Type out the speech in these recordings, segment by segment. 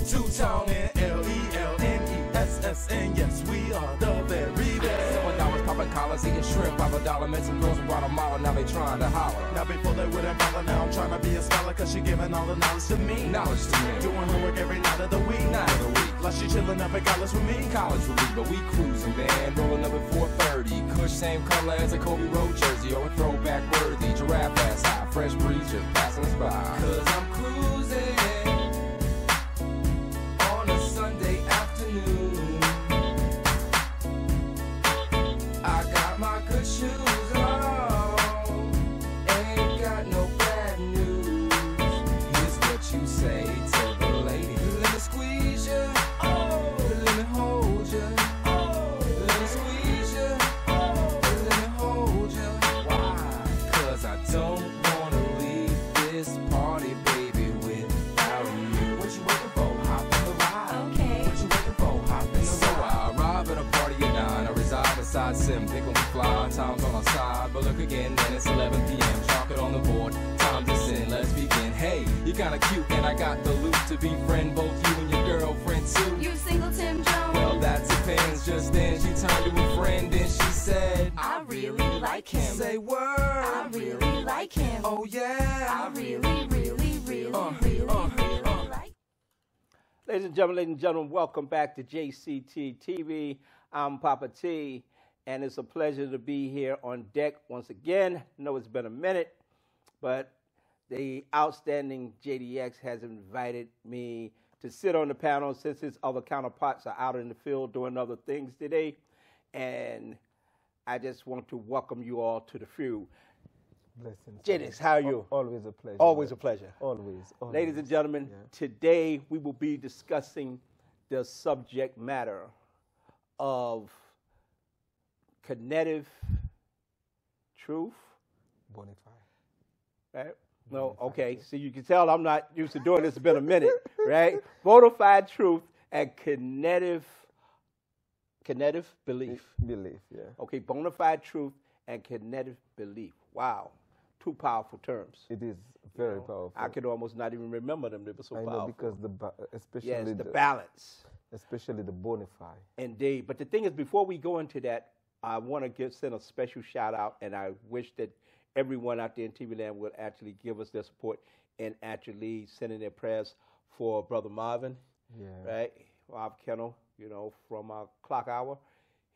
Two-tone and L-E-L-N-E-S-S-N. Yes, we are the very best. $7 popping collars, eating shrimp, $5 met some girls from Guatemala, now they trying to holler. Now before they wouldn't bother, now I'm trying to be a scholar, cause she giving all the knowledge to me. Knowledge to me. Doing homework every night of the week. Like she chillin' up at college with me. College with me, but we cruising, man. Rolling up at 430. Kush same color as a Kobe Road jersey, or a throwback worthy. Giraffe ass high, fresh breeze just passing us by. Cause I'm cruising on a Sunday afternoon. I got my good shoes on, ain't got no bad news. Here's what you say to the lady. Let me squeeze you, oh, let me hold you, oh, let me squeeze you, oh, let me hold you. Why? Cause I don't wanna leave this party, baby, without you. What you waiting for? Hop in the ride. Okay. What you waiting for? Hop in the ride. So I arrive at a party at 9. I reside beside Sim, pick 'em we fly. Time's on our side, but look again, then it's 11 p.m. Chalk it on the board. Time to sin. Let's begin. Hey, you kinda cute, and I got the loot to befriend both you and your girlfriend too. You single Tim Jones? Well, that depends. Just then she turned to a friend and she said, I really like him. Say word. I really like him. Oh yeah. I really like. Ladies and gentlemen, welcome back to JCT TV. I'm Papa T, and it's a pleasure to be here on deck once again. I know it's been a minute, but the outstanding JDX has invited me to sit on the panel since his other counterparts are out in the field doing other things today. And I just want to welcome you all to the few. Blessings. JDX, how are you? Always a pleasure. Always a pleasure. Always. Ladies and gentlemen, today we will be discussing the subject matter of kinetic truth. Bonafide. Right? No, okay. So you can tell I'm not used to doing this. It's been a minute, right? Bonafide truth and kinetic belief. Belief, yeah. Okay, bonafide truth and kinetic belief. Wow. Two powerful terms. It is very powerful. I could almost not even remember them. They were so I powerful. know because especially yes, the balance. Especially the bonafide. Indeed. But the thing is, before we go into that, I want to send a special shout out, and I wish that everyone out there in TV land would actually give us their support and actually sending their prayers for Brother Marvin, right? Marv Kennel, from our clock hour.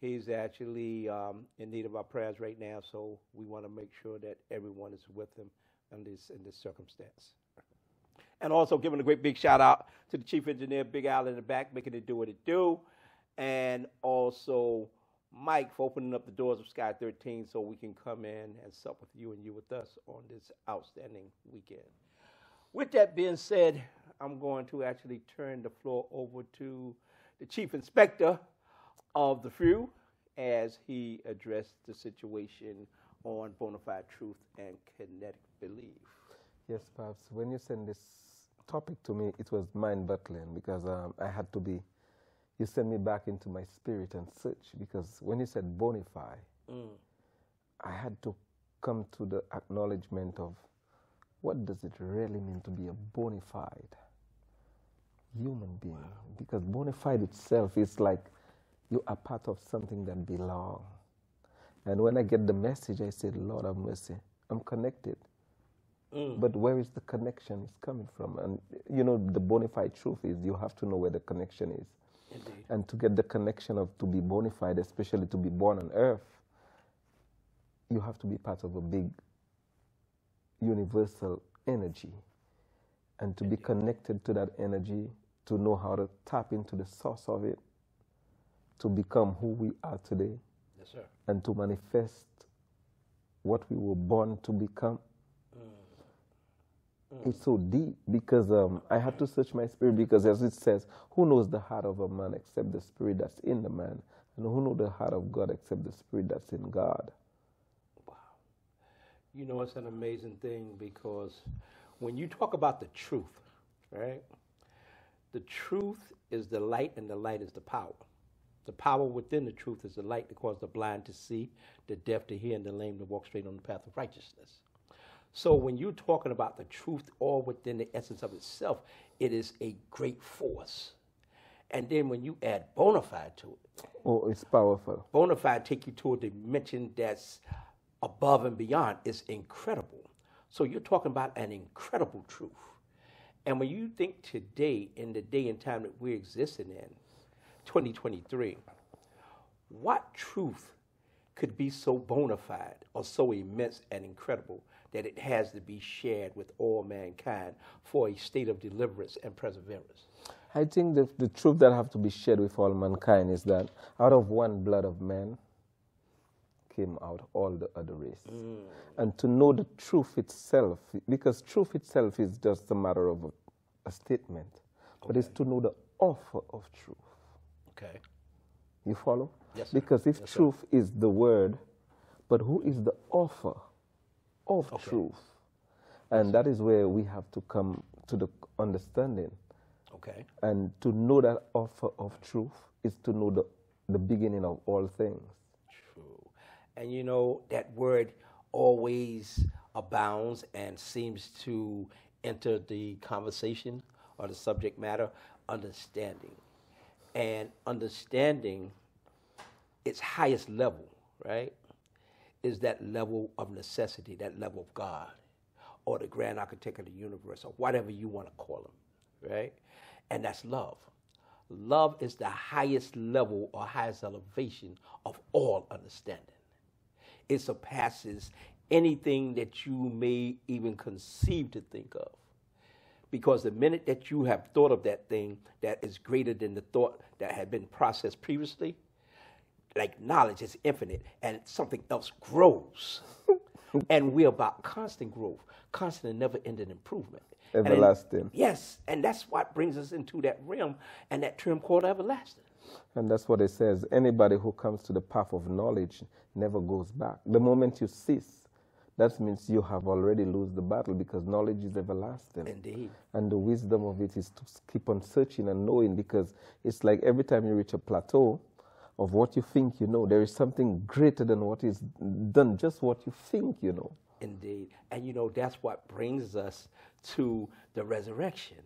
He's actually in need of our prayers right now, so we want to make sure that everyone is with him in this circumstance. And also giving a great big shout out to the chief engineer, Big Al in the back, making it do what it do. And also Mike for opening up the doors of Sky 13 so we can come in and sup with you and you with us on this outstanding weekend. With that being said, I'm going to actually turn the floor over to the chief inspector of the few as he addressed the situation on bonafide truth and kinetic belief. Yes, perhaps when you send this topic to me, it was mind-boggling because I had to be, you sent me back into my spirit and search because when you said bonafide, I had to come to the acknowledgement of what does it really mean to be a bonafide human being? Because bonafide itself is like you are part of something that belongs. And when I get the message, I said, Lord have mercy, I'm connected. But where is the connection is coming from? And the bonafide truth is you have to know where the connection is. Indeed. And to get the connection of to be bonafide, especially to be born on earth, you have to be part of a big universal energy. And to be connected to that energy, to know how to tap into the source of it, to become who we are today. Yes, sir. And to manifest what we were born to become. It's so deep because I had to search my spirit because as it says, who knows the heart of a man except the spirit that's in the man? And who knows the heart of God except the spirit that's in God? Wow. It's an amazing thing because when you talk about the truth, right? The truth is the light and the light is the power. The power within the truth is the light that causes the blind to see, the deaf to hear, and the lame to walk straight on the path of righteousness. So when you're talking about the truth all within the essence of itself, it is a great force. And then when you add Bonafide to it, Oh, it's powerful. Bonafide take you to a dimension that's above and beyond. It's incredible. So you're talking about an incredible truth. And when you think today, in the day and time that we're existing in, 2023, what truth could be so bona fide or so immense and incredible that it has to be shared with all mankind for a state of deliverance and perseverance? I think the truth that have to be shared with all mankind is that out of one blood of man came out all the other race. And to know the truth itself, because truth itself is just a matter of a statement, but it's to know the offer of truth. Okay. You follow? Yes, sir. Because if Yes, sir. truth is the word, but who is the offer of truth? And that is where we have to come to the understanding. Okay. And to know that offer of truth is to know the beginning of all things. True. And you know, that word always abounds and seems to enter the conversation or the subject matter, understanding. And understanding its highest level, right, is that level of necessity, that level of God, or the grand architect of the universe, or whatever you want to call him, right? And that's love. Love is the highest level or highest elevation of all understanding. It surpasses anything that you may even conceive to think of. Because the minute that you have thought of that thing that is greater than the thought that had been processed previously, like knowledge is infinite and something else grows. And we're about constant growth, constant and never-ending improvement. Everlasting. Yes, and that's what brings us into that realm and that term called everlasting. And that's what it says. Anybody who comes to the path of knowledge never goes back. The moment you cease, that means you have already lost the battle, because knowledge is everlasting. Indeed. And the wisdom of it is to keep on searching and knowing, because it's like every time you reach a plateau of what you think you know, there is something greater than what is done, just what you think you know. Indeed. And you know, that's what brings us to the resurrection.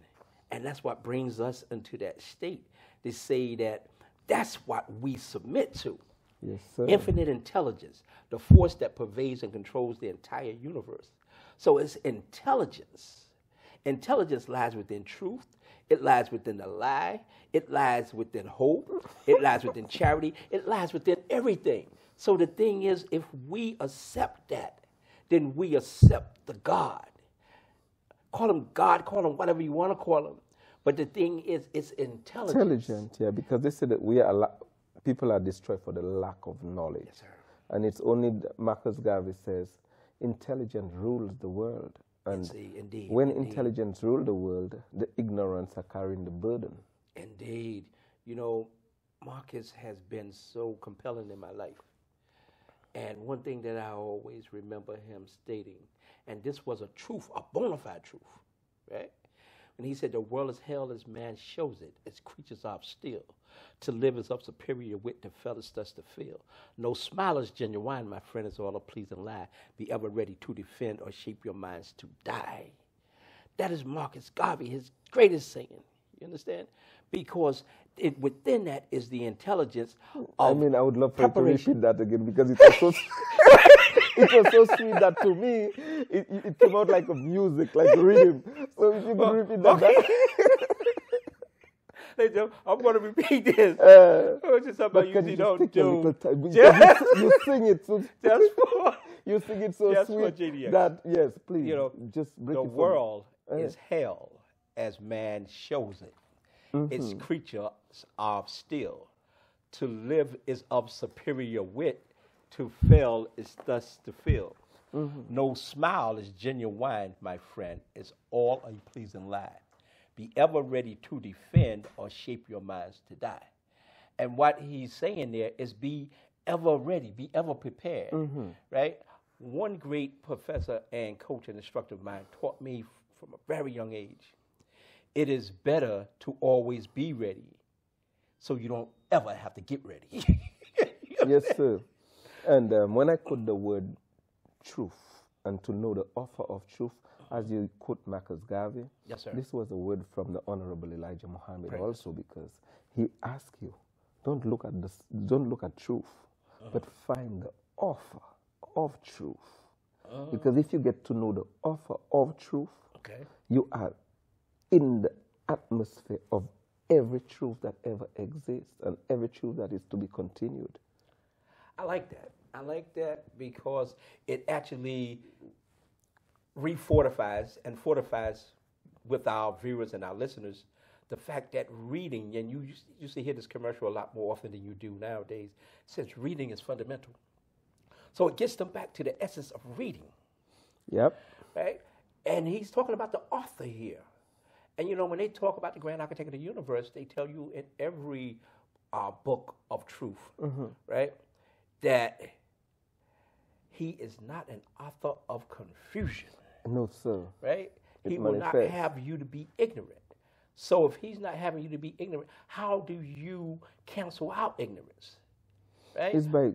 And that's what brings us into that state to say that that's what we submit to. Yes, sir. Infinite intelligence, the force that pervades and controls the entire universe. So it's intelligence. Intelligence lies within truth. It lies within the lie. It lies within hope. It lies within charity. It lies within everything. So the thing is, if we accept that, then we accept the God. Call him God, call him whatever you want to call him. But the thing is, it's intelligence. Intelligent, yeah, because they say that people are destroyed for the lack of knowledge. Yes, sir. And it's only, Marcus Garvey says, intelligence rules the world. And Indeed. when Indeed. intelligence rules the world, the ignorance are carrying the burden. Indeed. You know, Marcus has been so compelling in my life. And one thing that I always remember him stating, and this was a truth, a bona fide truth, right? When he said, the world is hell as man shows it, as creatures are still. To live is of superior wit, to fellas thus to feel. No smile is genuine, my friend, is all a pleasing lie. Be ever ready to defend or shape your minds to die. That is Marcus Garvey, his greatest saying. You understand? Because within that is the intelligence of I mean, I would love for you to preparation. repeat that again, because it was so, it was so sweet that to me, it came out like a music, like a rhythm. So if you could repeat that. I'm going to repeat this. Which is something But you can usually you just don't take a do. little time? Because Just, you sing it so just for, you sing it so just for sweet GDX. that, yes, please, You know, just break the it for me. world is hell as man shows it. Its creatures are still. To live is of superior wit. To fail is thus to feel. No smile is genuine, my friend. It's all a pleasing lie. Be ever ready to defend or shape your minds to die. And what he's saying there is be ever ready, be ever prepared, right? One great professor and coach and instructor of mine taught me from a very young age, it is better to always be ready so you don't ever have to get ready. Yes, sir. And when I put the word truth and to know the offer of truth, as you quote Marcus Garvey. Yes, sir. This was a word from the Honorable Elijah Muhammad Right. also, because he asked you, don't look at truth, but find the offer of truth. Because if you get to know the offer of truth, Okay. you are in the atmosphere of every truth that ever exists and every truth that is to be continued. I like that. I like that because it actually refortifies and fortifies with our viewers and our listeners the fact that reading, and you used to hear this commercial a lot more often than you do nowadays, says reading is fundamental. So it gets them back to the essence of reading, Yep. right? And he's talking about the author here. And you know, when they talk about the grand architect of the universe, they tell you in every book of truth, right, that he is not an author of confusion, No, sir. right? It He will not manifests. have you to be ignorant. So if he's not having you to be ignorant, how do you cancel out ignorance, right? It's by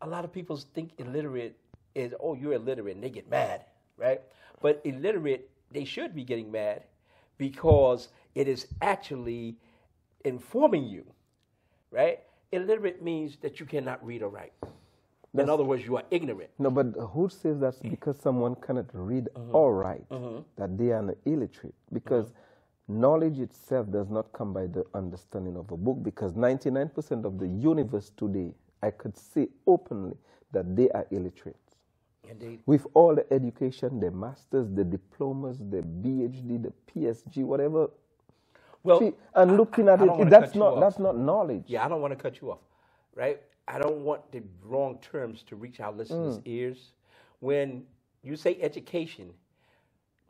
A lot of people think illiterate is, oh, you're illiterate, and they get mad, right? But illiterate, they should be getting mad because it is actually informing you, right? Illiterate means that you cannot read or write. In other words, you are ignorant. no, but who says that's because someone cannot read or write that they are an illiterate? Because knowledge itself does not come by the understanding of a book. Because 99% of the universe today, I could say openly that they are illiterate. Indeed. With all the education, the masters, the diplomas, the PhD, the PSG, whatever. Well, See, and looking at I don't it, wanna that's cut you not off. that's not knowledge. Yeah, I don't want to cut you off, right? I don't want the wrong terms to reach our listeners' ears. When you say education,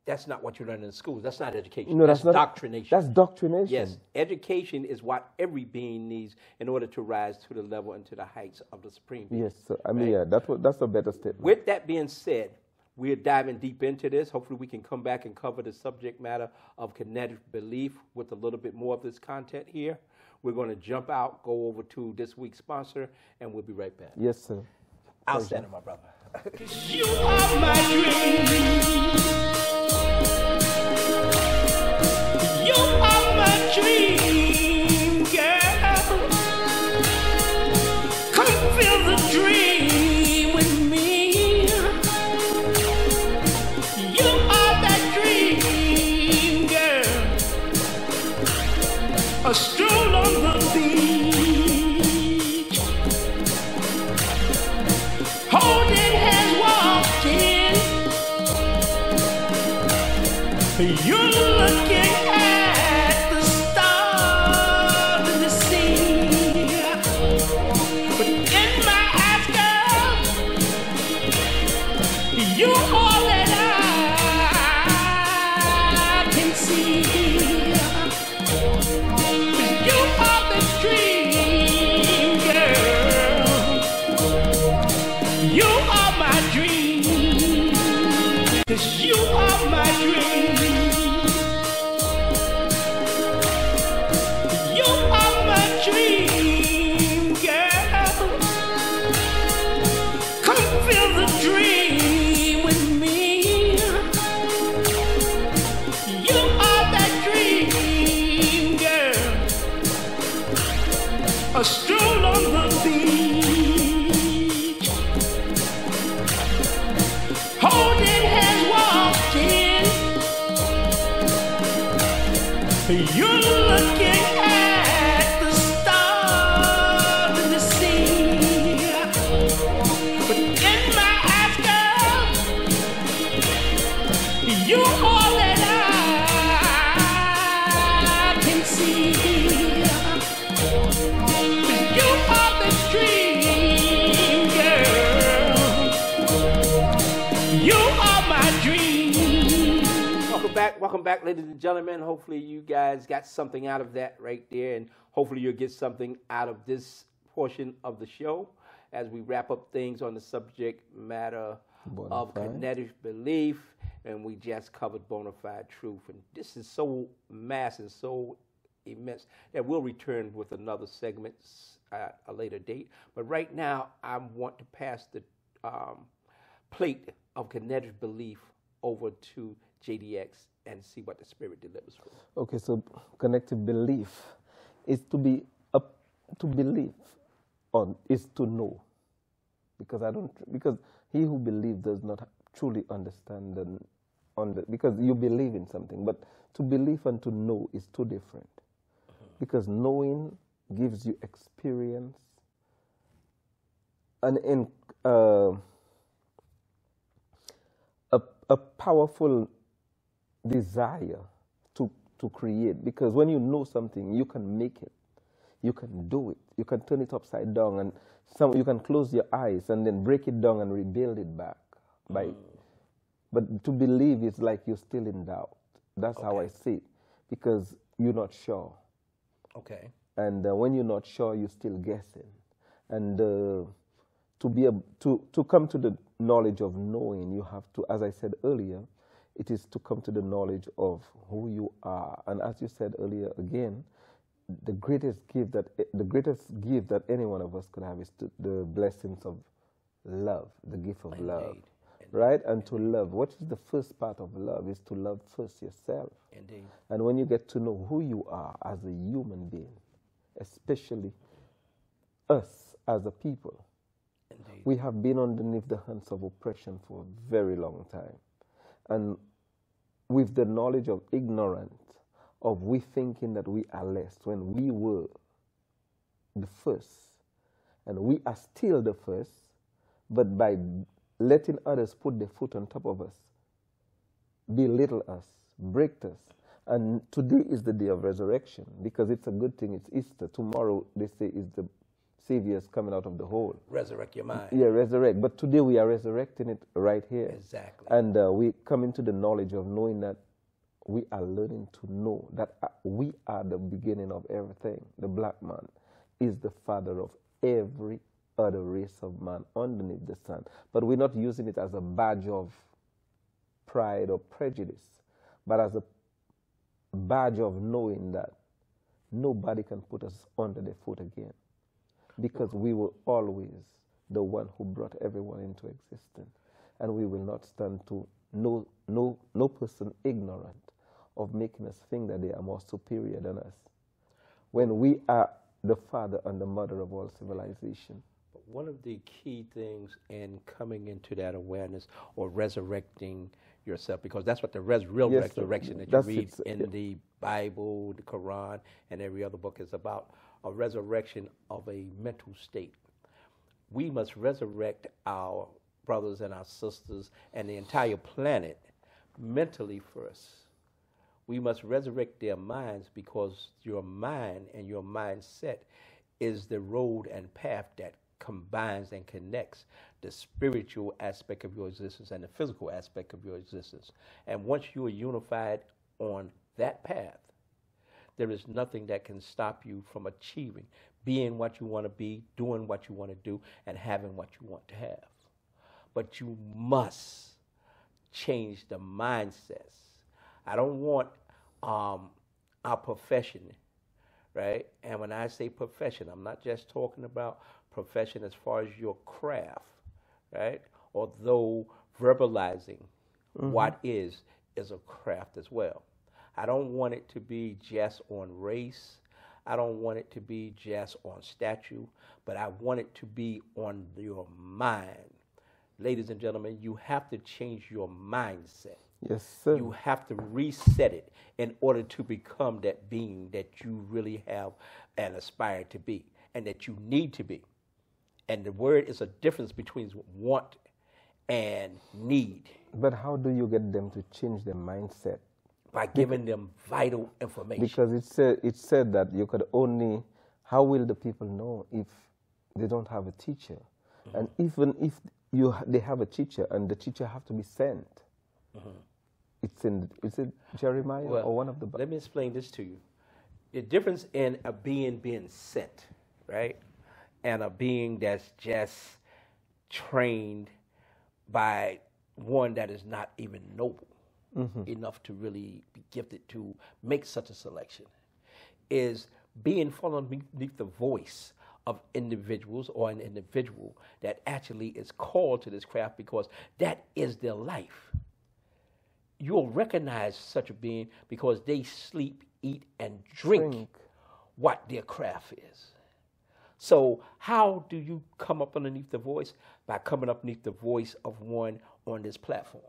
that's not what you learn in schools. That's not education. No, that's that's not doctrination. That's doctrination. Yes, education is what every being needs in order to rise to the level and to the heights of the supreme being. Yes, sir. I mean, Right. yeah, that's a better statement. With that being said, we're diving deep into this. Hopefully, we can come back and cover the subject matter of kinetic belief with a little bit more of this content here. We're going to jump out, go over to this week's sponsor, and we'll be right back. Yes, sir. Outstanding, my brother. You are my dream. You are my dream, girl. Come feel the dream with me. You are that dream, girl. A stroll on the beach, holding hands, walking. You're looking at the stars in the sea, but in my eyes, girl, you all that I can see. You are the dream, girl. You are my dream. 'Cause you are my dream. You are my dream, girl. Come feel the dream with me. You are that dream, girl. A stroll on the beach, holding hands, walking. You're looking at the stars in the sea, but in my eyes, girl, you all that I can see. You are the dream, girl. You are my dream. Welcome back, ladies and gentlemen. Hopefully you guys got something out of that right there, and hopefully you'll get something out of this portion of the show as we wrap up things on the subject matter of Bonafide. kinetic belief, and we just covered Bonafide Truth. And this is so massive and so immense that we'll return with another segment at a later date. But right now, I want to pass the plate of kinetic belief over to JDX and see what the Spirit delivers for us. Okay, so connective belief is to be up to believe on is to know. Because he who believes does not truly understand because you believe in something, but to believe and to know is two different. Because knowing gives you experience and a powerful desire to create. Because when you know something, you can make it, you can do it, you can turn it upside down, and you can close your eyes and then break it down and rebuild it back. But to believe is like you're still in doubt. That's how I see it, because you're not sure. Okay. And when you're not sure, you're still guessing. And to come to the knowledge of knowing, you have to, as I said earlier, it is to come to the knowledge of who you are. And as you said earlier again, the greatest gift that any one of us could have is the blessings of love, the gift of love. Right? And to love. What is the first part of love? Is to love first yourself. Indeed. And when you get to know who you are as a human being, especially us as a people, Indeed. we have been underneath the hands of oppression for a very long time. And with the knowledge of ignorance, of we thinking that we are less when we were the first, and we are still the first, but by letting others put their foot on top of us, belittle us, break us. And today is the day of resurrection, because it's a good thing. It's Easter. Tomorrow, they say, is the Savior's coming out of the hole. Resurrect your mind. Yeah, resurrect. But today we are resurrecting it right here. Exactly. And we come into the knowledge of knowing that we are learning to know that we are the beginning of everything. The black man is the father of every other race of man underneath the sun. But we're not using it as a badge of pride or prejudice, but as a badge of knowing that nobody can put us under their foot again, because we were always the one who brought everyone into existence. And we will not stand to no person ignorant of making us think that they are more superior than us, when we are the father and the mother of all civilization. One of the key things in coming into that awareness or resurrecting yourself, because that's what the real resurrection that you read in the Bible, the Quran, and every other book is about, a resurrection of a mental state. We must resurrect our brothers and our sisters and the entire planet mentally first. We must resurrect their minds, because your mind and your mindset is the road and path that combines and connects the spiritual aspect of your existence and the physical aspect of your existence. And once you are unified on that path, there is nothing that can stop you from achieving, being what you want to be, doing what you want to do, and having what you want to have. But you must change the mindsets. I don't want our profession, right? And when I say profession, I'm not just talking about profession as far as your craft, right? Although verbalizing what is a craft as well. I don't want it to be just on race. I don't want it to be just on statue, but I want it to be on your mind. Ladies and gentlemen, you have to change your mindset. Yes, sir. You have to reset it in order to become that being that you really have and aspire to be, and that you need to be. And the word is a difference between want and need. But how do you get them to change their mindset? By giving them vital information. Because it said that you could only, how will the people know if they don't have a teacher? And even if they have a teacher, and the teacher have to be sent. Is it Jeremiah or one of the? Let me explain this to you. The difference in a being sent, right, and a being that's just trained by one that is not even noble enough to really be gifted to make such a selection, is being fallen beneath the voice of individuals or an individual that actually is called to this craft because that is their life. You'll recognize such a being because they sleep, eat, and drink what their craft is. So how do you come up underneath the voice? By coming up underneath the voice of one on this platform.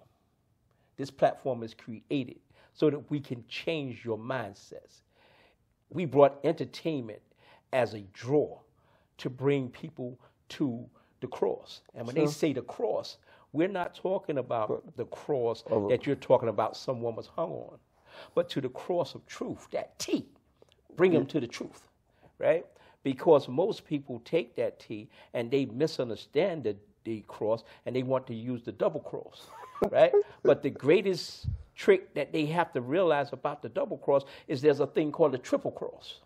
This platform is created so that we can change your mindsets. We brought entertainment as a draw to bring people to the cross. And when they say the cross, we're not talking about the cross that you're talking about someone was hung on, but to the cross of truth, that T. Bring them to the truth, right? Because most people take that T and they misunderstand the cross and they want to use the double cross, right? But the greatest trick that they have to realize about the double cross is there's a thing called the triple cross.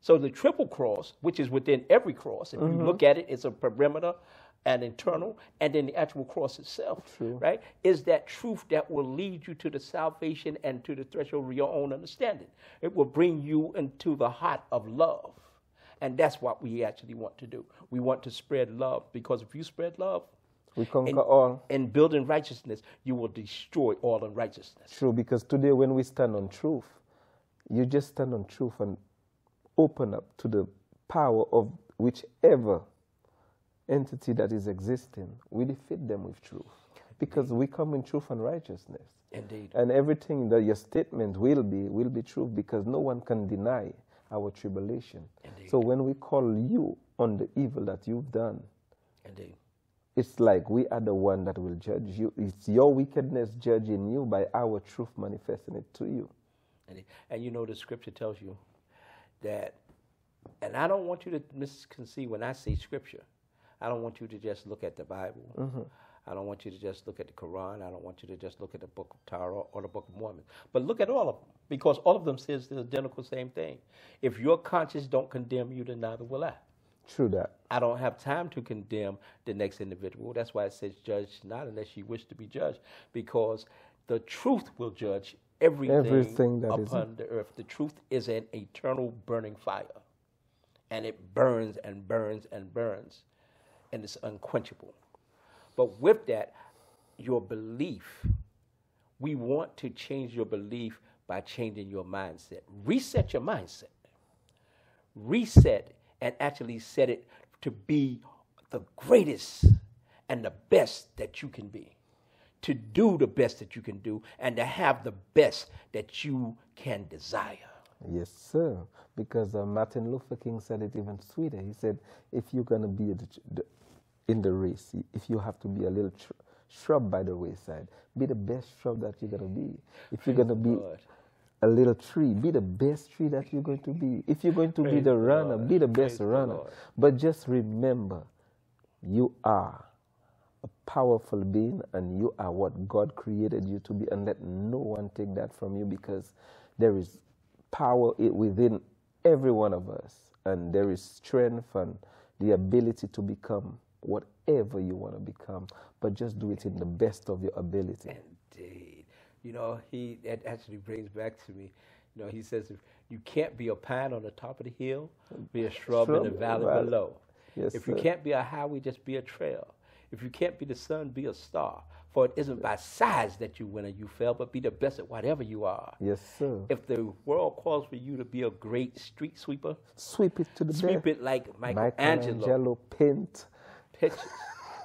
So the triple cross, which is within every cross, if you look at it, it's a perimeter, an internal, and then the actual cross itself, right, is that truth that will lead you to the salvation and to the threshold of your own understanding. It will bring you into the heart of love. And that's what we actually want to do. We want to spread love, because if you spread love, we conquer all. And building righteousness, you will destroy all unrighteousness. True, because today when we stand on truth, you just stand on truth and open up to the power of whichever entity that is existing. We defeat them with truth, because we come in truth and righteousness. Indeed. And everything that your statement will be truth, because no one can deny our tribulation. Indeed. So when we call you on the evil that you've done, Indeed. it's like we are the one that will judge you. It's your wickedness judging you by our truth manifesting it to you. And you know the scripture tells you that, and I don't want you to misconceive when I say scripture. I don't want you to just look at the Bible. I don't want you to just look at the Quran. I don't want you to just look at the book of Torah or the book of Mormon. But look at all of them, because all of them says the identical same thing. If your conscience don't condemn you, then neither will I. True that. I don't have time to condemn the next individual. That's why it says judge not unless you wish to be judged, because the truth will judge everything that upon the earth. The truth is an eternal burning fire, and it burns and burns and burns, and it's unquenchable. But with that, your belief, we want to change your belief by changing your mindset. Reset your mindset. Reset and actually set it to be the greatest and the best that you can be. To do the best that you can do and to have the best that you can desire. Yes, sir. Because Martin Luther King said it even sweeter. He said, if you're going to be in the race, if you have to be a little shrub by the wayside, be the best shrub that you're going to be. If you're going to be a little tree, be the best tree that you're going to be. If you're going to be the runner, be the best runner. But just remember, you are a powerful being and you are what God created you to be, and let no one take that from you, because there is power within every one of us, and there is strength and the ability to become whatever you want to become, but just do it in the best of your ability. Indeed. You know, that actually brings back to me, you know, he says, if you can't be a pine on the top of the hill, be a shrub in the valley below. Yes, if you can't be a highway, just be a trail. If you can't be the sun, be a star. For it isn't by size that you win or you fail, but be the best at whatever you are. Yes, sir. If the world calls for you to be a great street sweeper, sweep it to the sweep it like Michelangelo. Paint Pictures,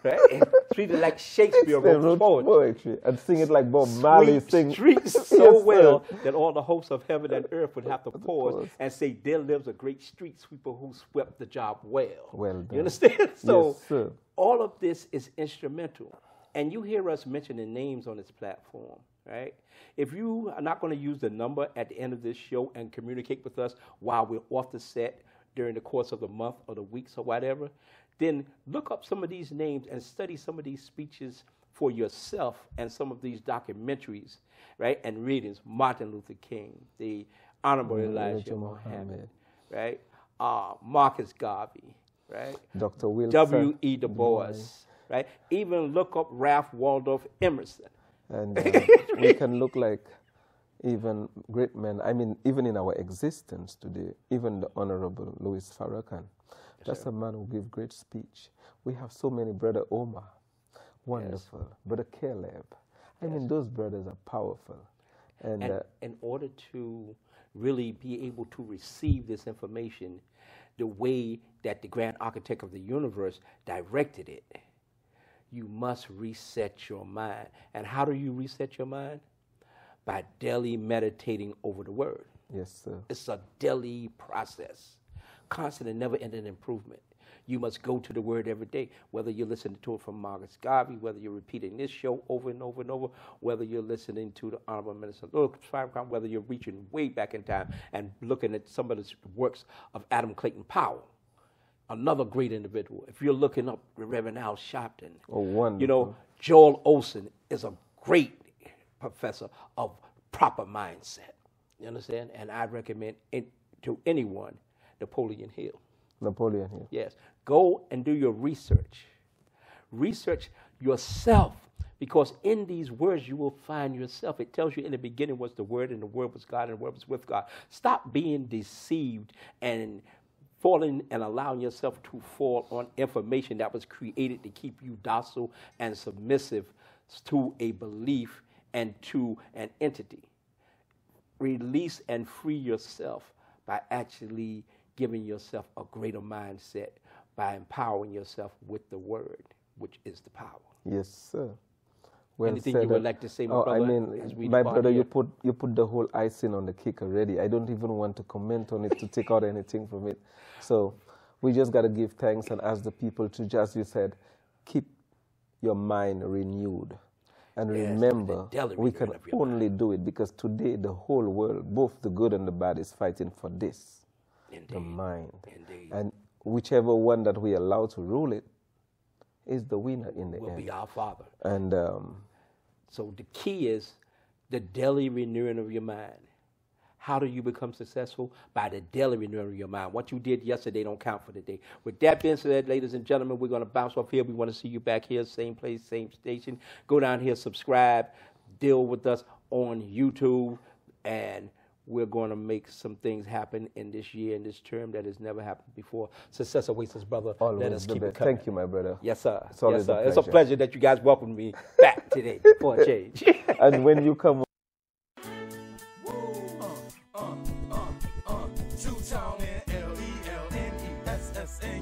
right? And treat it like Shakespeare wrote poetry. And sing it like Bob Marley sing streets so well that all the hosts of heaven and earth would have to pause and say, there lives a great street sweeper who swept the job well. Well done. You understand? So yes, sir. All of this is instrumental. And you hear us mentioning names on this platform, right? If you are not going to use the number at the end of this show and communicate with us while we're off the set during the course of the month or the weeks or whatever, then look up some of these names and study some of these speeches for yourself and some of these documentaries, right? And readings, Martin Luther King, the Honorable Elijah Muhammad, right? Marcus Garvey, right? Dr. Wilson. W.E. Du Bois, right? Even look up Ralph Waldo Emerson. And we can look like even great men, I mean, even in our existence today, even the Honorable Louis Farrakhan. That's sir. a man who gives great speech. We have so many, Brother Omar, wonderful. Brother Caleb. I mean, those brothers are powerful. And in order to really be able to receive this information the way that the grand architect of the universe directed it, you must reset your mind. And how do you reset your mind? By daily meditating over the word. yes, sir. It's a daily process, constant and never-ending improvement. You must go to the word every day, whether you're listening to it from Marcus Garvey, whether you're repeating this show over and over and over, whether you're listening to the Honorable Minister Louis Farrakhan, whether you're reaching way back in time and looking at some of the works of Adam Clayton Powell, another great individual. If you're looking up Reverend Al Sharpton, Oh, wonderful. you know, Joel Olson is a great professor of proper mindset. You understand? And I recommend it to anyone, Napoleon Hill. Napoleon Hill. Yes. Go and do your research. Research yourself, because in these words you will find yourself. It tells you in the beginning was the Word, and the Word was God, and the Word was with God. Stop being deceived and falling and allowing yourself to fall on information that was created to keep you docile and submissive to a belief and to an entity. Release and free yourself by actually giving yourself a greater mindset, by empowering yourself with the word, which is the power. Yes, sir. Well Anything said. you would like to say, my I brother, mean, as we my depart brother, here? you put the whole icing on the cake already. I don't even want to comment on it to take out anything from it. So we just got to give thanks and ask the people to, just you said, keep your mind renewed. And Yes, remember, the daily we can renewing of your only do it because today the whole world, both the good and the bad, is fighting for this, the Indeed. mind. Indeed. And whichever one that we allow to rule it is the winner in the Will end. be our Father. And So the key is the daily renewing of your mind. How do you become successful? By the daily renewing of your mind. What you did yesterday don't count for the day. With that being said, ladies and gentlemen, we're going to bounce off here. We want to see you back here, same place, same station. Go down here, subscribe, deal with us on YouTube, and we're going to make some things happen in this year, in this term that has never happened before. Success awaits us, brother. always Let us the keep best. it coming. Thank you, my brother. Yes, sir. It's always yes, sir. a It's a pleasure. pleasure that you guys welcomed me back today for a change. And when you come Two-tone L-E-L-N-E-S-S-N.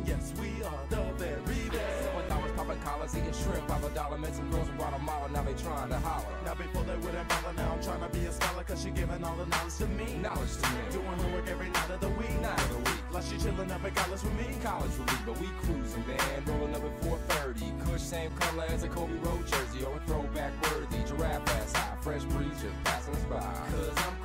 Yes, we are the very best. $7 popping collars, eating shrimp, $5 met some girls from Guatemala, now they trying to holler. Now before they wouldn't bother, now I'm trying to be a scholar, cause she giving all the knowledge to me. Knowledge to me. Doing her work every night of the week. Night of the week. Like she chilling up at college with me. College relief, but we cruising, man. Rolling up at 4:30. Kush same color as a Kobe Road jersey, or a throwback worthy. Giraffe ass high, fresh breeze just passing us by. Cause I'm